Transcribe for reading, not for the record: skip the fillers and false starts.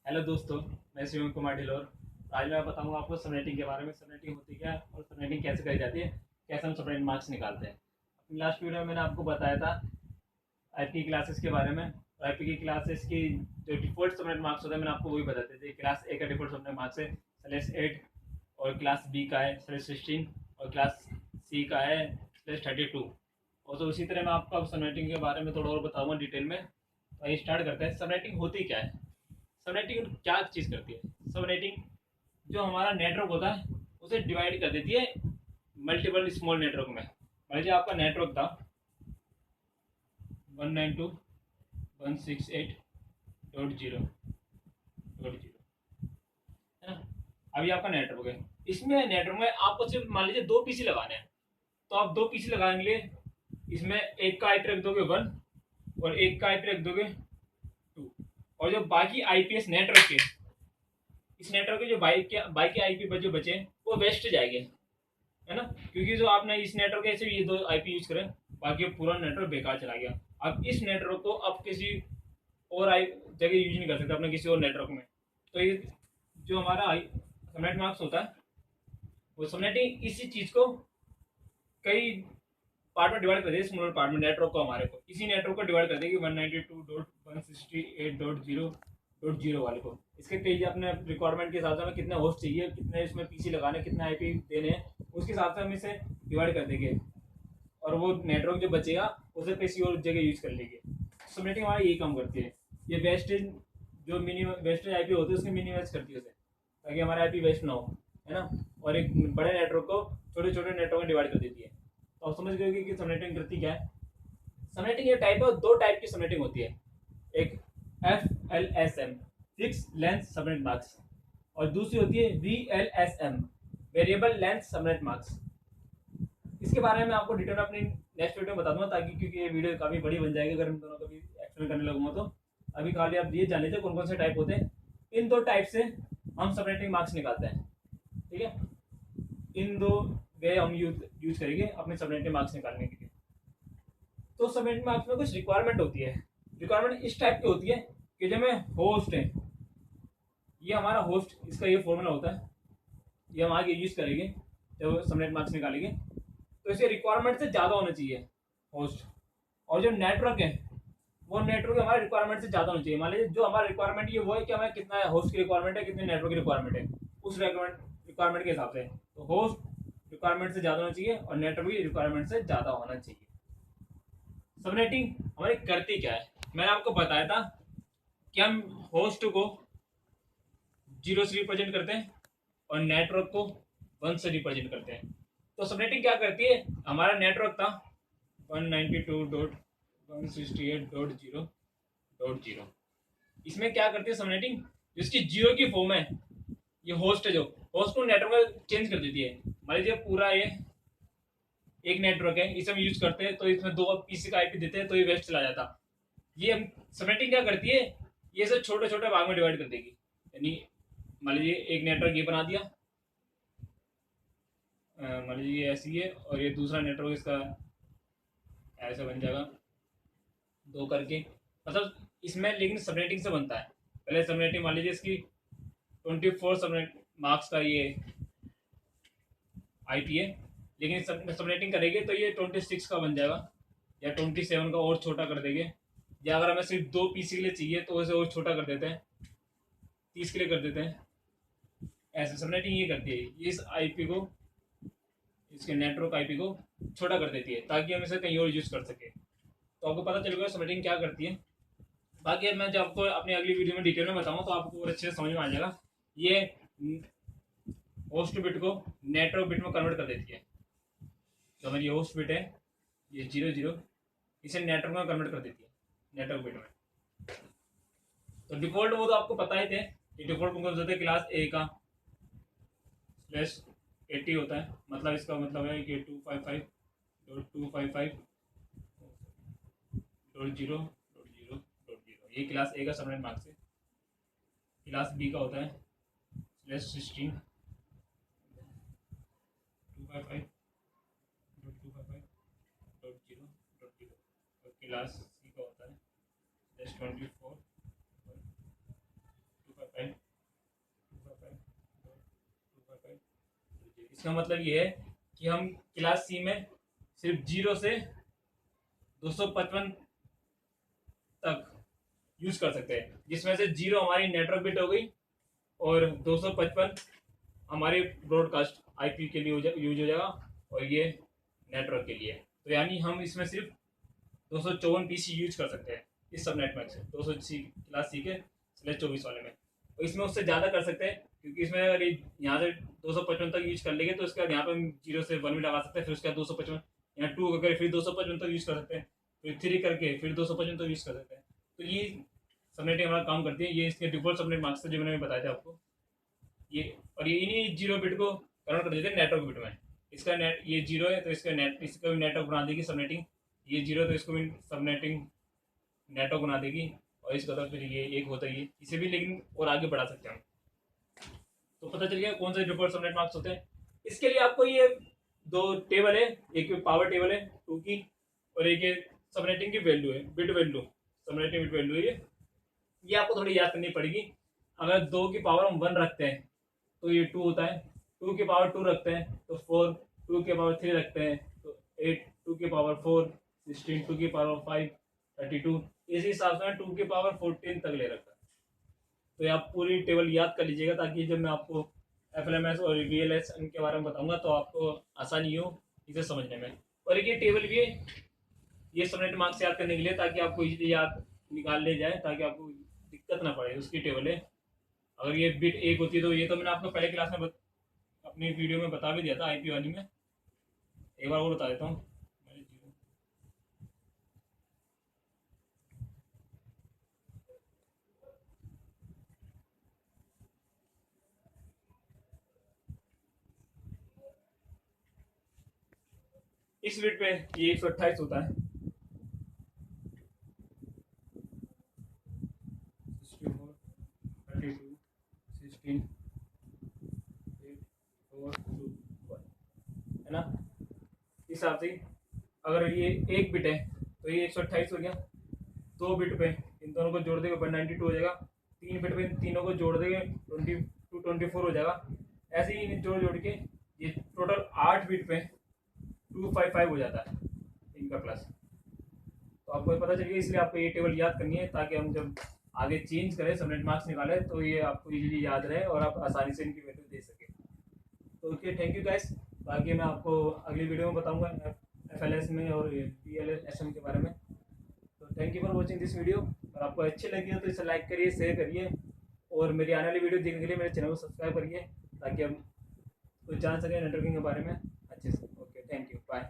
Hello दोस्तों, मैं शिवम कुमार ढिलोर। आज मैं बताऊंगा आपको सबनेटिंग के बारे में। सबनेटिंग होती क्या है और सबनेटिंग कैसे करी जाती है, कैसे हम सबनेट मार्क्स निकालते हैं। अपनी लास्ट वीडियो में मैंने आपको बताया था आईपी क्लासेस के बारे में। और आईपी की क्लासेस की जो डिफॉल्ट सबनेट मार्क्स होते हैं, मैंने आपको वही बताते थे। क्लास ए का डिफॉल्ट सबनेट मार्क्स है /8, और क्लास बी का है /16, और क्लास सी का है /32। और तो उसी तरह मैं आपको अब सबनेटिंग के बारे में थोड़ा और बताऊंगा डिटेल में। तो ये स्टार्ट करते हैं। सबनेटिंग होती क्या है, सबनेटिंग क्या चीज़ करती है। सबनेटिंग जो हमारा नेटवर्क होता है उसे डिवाइड कर देती है मल्टीपल स्मॉल नेटवर्क में। मान लीजिए आपका नेटवर्क था 192.168.0.0, है ना। अभी आपका नेटवर्क है, इसमें नेटवर्क में आपको सिर्फ मान लीजिए दो पीसी लगाने हैं। तो आप दो पीसी लगाएंगे, इसमें एक का आईपी रख दोगे 1 और एक का आईपी रख दोगे 2। और जो बाकी आईपीएस नेटवर्क के, इस नेटवर्क के जो बाकी आईपी जो बचे वो वेस्ट जाएंगे, है ना। क्योंकि जो आपने इस नेटवर्क के सिर्फ ये दो आईपी यूज करें, बाकी पूरा नेटवर्क बेकार चला गया। अब इस नेटवर्क को अब किसी और आई जगह यूज नहीं कर सकते अपने किसी और नेटवर्क में। तो ये जो हमारा सबनेट मार्क्स होता है, वो सबनेटिंग इसी चीज को कई पार्ट में डिवाइड कर देगी। स्मॉलर पार्ट में नेटवर्क को, हमारे को इसी नेटवर्क को डिवाइड कर देगी 192.168.0.0 वाले को। इसके कई अपने रिक्वायरमेंट के हिसाब से हमें कितने होस्ट चाहिए, कितने इसमें पीसी लगाने, कितने आईपी देने हैं, उसके हिसाब से हम इसे डिवाइड कर देंगे। और वो नेटवर्क जो बचेगा उसे किसी और जगह यूज कर लेंगे। सबनेटिंग हमारा यही काम करती है। ये वेस्टेज जो मिनिमम वेस्टेज आईपी होती है उसके मिनिमाइज करती है उसे, ताकि हमारा आईपी वेस्ट ना हो, है ना। और एक बड़े नेटवर्क को छोटे छोटे नेटवर्क में डिवाइड कर देती है। तो आप समझ गए कि सबनेटिंग करती क्या है। सबनेटिंग ये टाइप है, दो टाइप की सबनेटिंग होती है। एक FLSM, fix length subnet marks, और दूसरी होती है VLSM, variable length subnet marks. इसके बारे में आपको डिटेल अपनी नेक्स्ट वीडियो में बता दूंगा, ताकि क्योंकि ये वीडियो काफ़ी बड़ी बन जाएगी अगर मैं दोनों का भी एक्सप्लेन करने लगूंगा। तो अभी खाली आप ये जान लीजिए कौन कौन से टाइप होते हैं। इन दो टाइप से हम सबनेटिंग मार्क्स निकालते हैं, ठीक है। इन दो वे हम यूज करेंगे अपने सबनेटिंग मार्क्स निकालने के लिए। तो सबनेटिंग मार्क्स में कुछ रिक्वायरमेंट होती है। रिक्वायरमेंट इस टाइप की होती है कि जो में होस्ट है, ये हमारा होस्ट, इसका ये फॉर्मूला होता है, ये हम आगे यूज करेंगे जब सबनेट मार्क्स निकालेंगे। तो इसके रिक्वायरमेंट से ज़्यादा होना चाहिए होस्ट। और जो नेटवर्क है, वो नेटवर्क हमारे रिक्वायरमेंट से ज़्यादा होना चाहिए। मान लीजिए जो हमारा रिक्वायरमेंट ये वो है कि हमें कितना होस्ट की रिक्वायरमेंट है, कितने नेटवर्क की रिक्वायरमेंट है, उस रिक्वायरमेंट के हिसाब से। तो होस्ट रिक्वायरमेंट से ज़्यादा होना चाहिए और नेटवर्क की रिक्वायरमेंट से ज़्यादा होना चाहिए। सबनेटिंग हमारी करती क्या है, मैंने आपको बताया था कि हम होस्ट को 0 से रिप्रेजेंट करते हैं और नेटवर्क को 1 से रिप्रेजेंट करते हैं। तो सबनेटिंग क्या करती है, हमारा नेटवर्क था 192.168.0.0। इसमें क्या करती है सबनेटिंग, जिसकी जीरो की फॉर्म है, ये होस्ट है, जो होस्ट को नेटवर्क में चेंज कर देती है। मान लीजिए पूरा ये एक नेटवर्क है, इसे हम यूज करते हैं, तो इसमें दो पीसी का आईपी देते हैं, तो ये वेस्ट चला जाता। ये हम सबनेटिंग क्या करती है, ये सब छोटे छोटे भाग में डिवाइड कर देगी। यानी मान लीजिए एक नेटवर्क ये बना दिया, मान लीजिए ऐसी है, और ये दूसरा नेटवर्क इसका ऐसा बन जाएगा दो करके। मतलब इसमें लेकिन सबनेटिंग से बनता है। पहले सबनेटिंग मान लीजिए इसकी 24 सबनेट मार्क्स का ये आईपी है, लेकिन सबनेटिंग करेंगे तो ये 26 का बन जाएगा, या 27 का और छोटा कर देंगे। या अगर हमें सिर्फ दो पीसी के लिए चाहिए तो उसे और छोटा कर देते हैं, 30 के लिए कर देते हैं। ऐसे सबनेटिंग ये करती है, ये इस आईपी को, इसके नेटवर्क आईपी को छोटा कर देती है, ताकि हम इसे कहीं और यूज कर सके। तो आपको पता चल गया सबनेटिंग क्या करती है। बाकी मैं जब आपको अपनी अगली वीडियो में डिटेल में बताऊंगा तो आपको और अच्छे से समझ में आ जाएगा। ये होस्ट बिट को नेटवर्क बिट में कन्वर्ट कर देती है। जो हमारी होस्ट बिट है ये 00, इसे नेटवर्क में कन्वर्ट कर देती है, नेटवर्क बिट में। तो डिफॉल्ट वो तो आपको पता ही थे, ये डिफॉल्ट कौन सा होता है, क्लास ए का /80 होता है। मतलब इसका मतलब है कि 255.255.0.0.0, ये क्लास ए का सबनेट मार्क्स है। क्लास बी का होता है /16 255.255.0.0, और क्लास सी का होता है /24 इसका मतलब ये है कि हम क्लास सी में सिर्फ 0 से 255 तक यूज कर सकते हैं, जिसमें से 0 हमारी नेटवर्क बिट हो गई और 255 हमारी ब्रॉडकास्ट आईपी के लिए यूज हो जाएगा और ये नेटवर्क के लिए। तो यानी हम इसमें सिर्फ 254 पीसी यूज कर सकते हैं इस सब नेटवर्क से, 200 सी क्लास सी के /24 वाले में। और इसमें उससे ज़्यादा कर सकते हैं, क्योंकि इसमें अगर यहाँ से 255 तक यूज कर लेंगे तो उसके बाद यहाँ पे हम 0 से 1 में लगा सकते हैं, फिर उसके बाद 255 यहाँ 2 करके फिर 255 तक यूज कर सकते हैं, फिर 3 करके फिर 255 तक यूज कर सकते हैं। तो ये सबनेटिंग हमारा काम करती है। ये इसके डिफॉल्ट सबनेट मार्क्स थे जो मैंने बताया था आपको ये, और ये इन्हीं 0 बिट को कन्वर्ट कर देते हैं नेटवर्क बिट में। इसका नेट ये 0 है तो इसका भी नेटवर्क बना देगी सबनेटिंग, ये 0 तो इसको भी सबनेटिंग नेटवर्क बना देगी, और इसका तो फिर ये 1 होता ही है, इसे भी लेकिन और आगे बढ़ा सकते हैं हम। तो पता चल गया कौन से डिफॉल्ट सबनेट मार्क्स होते हैं। इसके लिए आपको ये 2 टेबल है, एक पावर टेबल है 2 की, और एक सबनेटिंग की वैल्यू है, bit value, subnetting bit value है ये आपको थोड़ी याद करनी पड़ेगी। अगर 2 की पावर हम 1 रखते हैं तो ये 2 होता है, 2 की पावर 2 रखते हैं तो 4, 2 की पावर 3 रखते हैं तो 8, 2 की पावर 4 16, 2 की पावर 5 32, इसी हिसाब से 2 की पावर 14 तक ले रखा है। तो ये आप पूरी टेबल याद कर लीजिएगा, ताकि जब मैं आपको FLMS और VLS इनके बारे में बताऊंगा तो आपको आसानी हो इसे समझने में। और एक ये टेबल भी है ये सबनेट मार्क्स याद करने के लिए, ताकि आपको इजीली याद निकाल ले जाए, ताकि आपको दिक्कत ना पड़े, उसकी टेबल है। अगर ये बिट 1 होती है तो ये तो मैंने आपको पहले क्लास में अपनी वीडियो में बता भी दिया था आईपी वाली में, एक बार और बता देता हूँ। इस बिट पे ये 128 होता है, 64, 32, 16, 8, 4, 2, 1 है ना। इस हिसाब से अगर ये 1 बिट है तो ये 128 हो गया, 2 बिट पे इन दोनों को जोड़ देंगे 192 हो जाएगा, 3 बिट पे इन तीनों को जोड़ देंगे 24 हो जाएगा। ऐसे ही जोड़ के ये टोटल 8 बिट पे 255 हो जाता है इनका प्लस। तो आपको पता चलिए, इसलिए आपको ये टेबल याद करनी है, ताकि हम जब आगे चेंज करें सबनेट मार्क्स निकालें तो ये आपको इजीली याद रहे और आप आसानी से इनकी वैल्यू दे सकें। तो ओके, थैंक यू गाइस। बाकी मैं आपको अगली वीडियो में बताऊंगा FLS में और PLSM के बारे में। तो thank you for watching this video. और आपको अच्छी लगी हो तो इसे लाइक करिए, शेयर करिए, और मेरी आने वाली वीडियो देखने के लिए मेरे चैनल को सब्सक्राइब करिए, ताकि हम कुछ जान सकें नेटवर्किंग के बारे में अच्छे से। Okay, thank you, bye.